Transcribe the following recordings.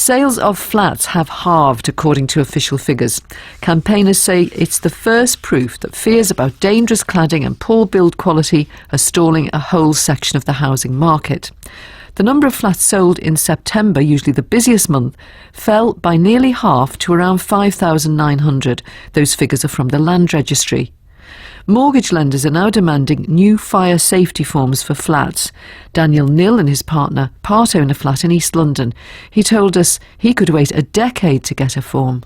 Sales of flats have halved according to official figures. Campaigners say it's the first proof that fears about dangerous cladding and poor build quality are stalling a whole section of the housing market. The number of flats sold in September, usually the busiest month, fell by nearly half to around 5,900. Those figures are from the Land Registry. Mortgage lenders are now demanding new fire safety forms for flats. Daniel Nill and his partner part-own a flat in East London. He told us he could wait a decade to get a form.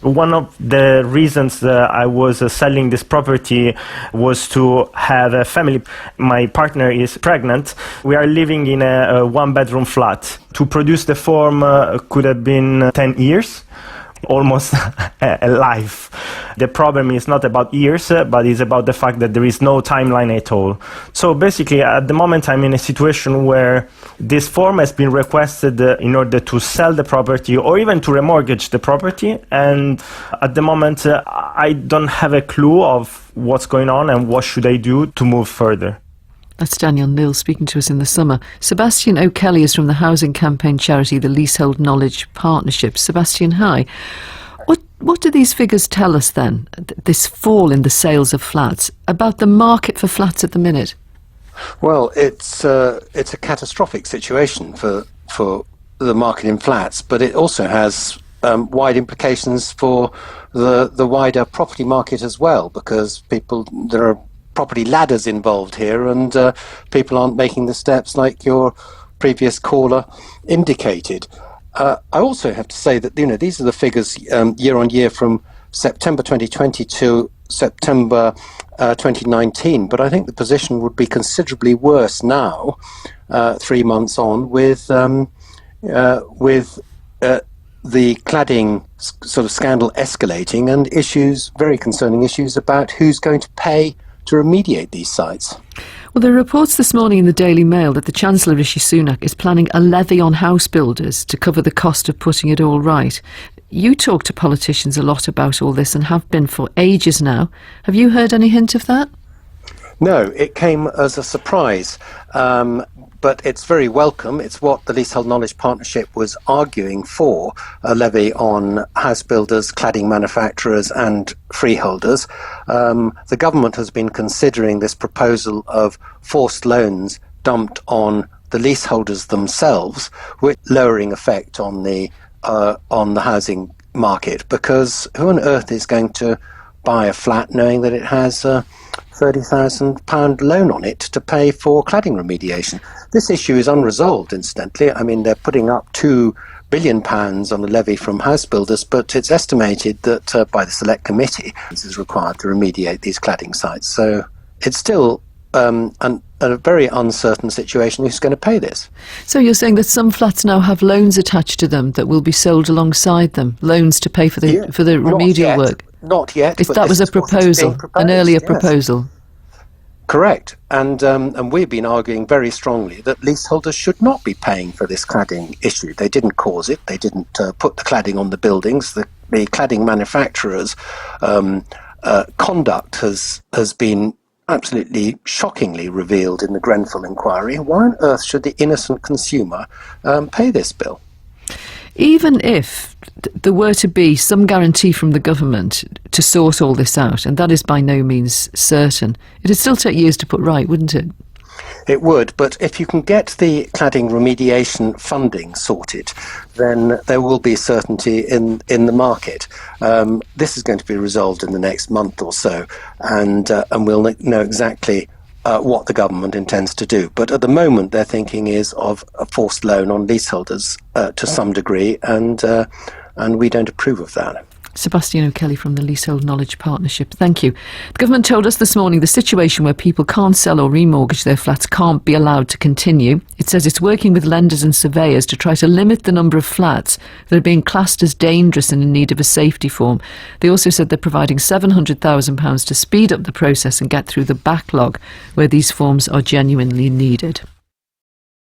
One of the reasons that I was selling this property was to have a family. My partner is pregnant. We are living in a one-bedroom flat. To produce the form could have been 10 years. Almost a life. The problem is not about years, but it's about the fact that there is no timeline at all. So basically, at the moment, I'm in a situation where this form has been requested in order to sell the property or even to remortgage the property. And at the moment, I don't have a clue of what's going on and what should I do to move further. That's Daniel Nill speaking to us in the summer. Sebastian O'Kelly is from the housing campaign charity, the Leasehold Knowledge Partnership. Sebastian, hi. What do these figures tell us then, this fall in the sales of flats, about the market for flats at the minute? Well, it's a catastrophic situation for the market in flats, but it also has wide implications for the wider property market as well, because there are property ladders involved here, and people aren't making the steps like your previous caller indicated. I also have to say that these are the figures year on year from September 2020 to September 2019, but I think the position would be considerably worse now, 3 months on, with the cladding sort of scandal escalating and very concerning issues about who's going to pay to remediate these sites. Well, there are reports this morning in the Daily Mail that the Chancellor Rishi Sunak is planning a levy on house builders to cover the cost of putting it all right. You talk to politicians a lot about all this and have been for ages now. Have you heard any hint of that? No, it came as a surprise, but it's very welcome. It's what the Leasehold Knowledge Partnership was arguing for, a levy on house builders, cladding manufacturers and freeholders. The government has been considering this proposal of forced loans dumped on the leaseholders themselves, with lowering effect on the housing market, because who on earth is going to buy a flat knowing that it has £30,000 loan on it to pay for cladding remediation? This issue is unresolved, incidentally. I mean, they're putting up £2 billion on a levy from house builders, but it's estimated that by the Select Committee this is required to remediate these cladding sites. So it's still a very uncertain situation. Who's going to pay this? So you're saying that some flats now have loans attached to them that will be sold alongside them, loans to pay for the remedial work? Not yet. If that was a proposal, an earlier proposal. Correct. And we've been arguing very strongly that leaseholders should not be paying for this cladding issue. They didn't cause it. They didn't put the cladding on the buildings. The cladding manufacturers' conduct has been absolutely shockingly revealed in the Grenfell inquiry. Why on earth should the innocent consumer pay this bill? Even if there were to be some guarantee from the government to sort all this out, and that is by no means certain, it'd still take years to put right, wouldn't it? It would, but if you can get the cladding remediation funding sorted, then there will be certainty in the market. This is going to be resolved in the next month or so, and we'll know exactly what the government intends to do. But at the moment, their thinking is of a forced loan on leaseholders to some degree, and we don't approve of that. Sebastian O'Kelly from the Leasehold Knowledge Partnership. Thank you. The government told us this morning the situation where people can't sell or remortgage their flats can't be allowed to continue. It says it's working with lenders and surveyors to try to limit the number of flats that are being classed as dangerous and in need of a safety form. They also said they're providing £700,000 to speed up the process and get through the backlog where these forms are genuinely needed.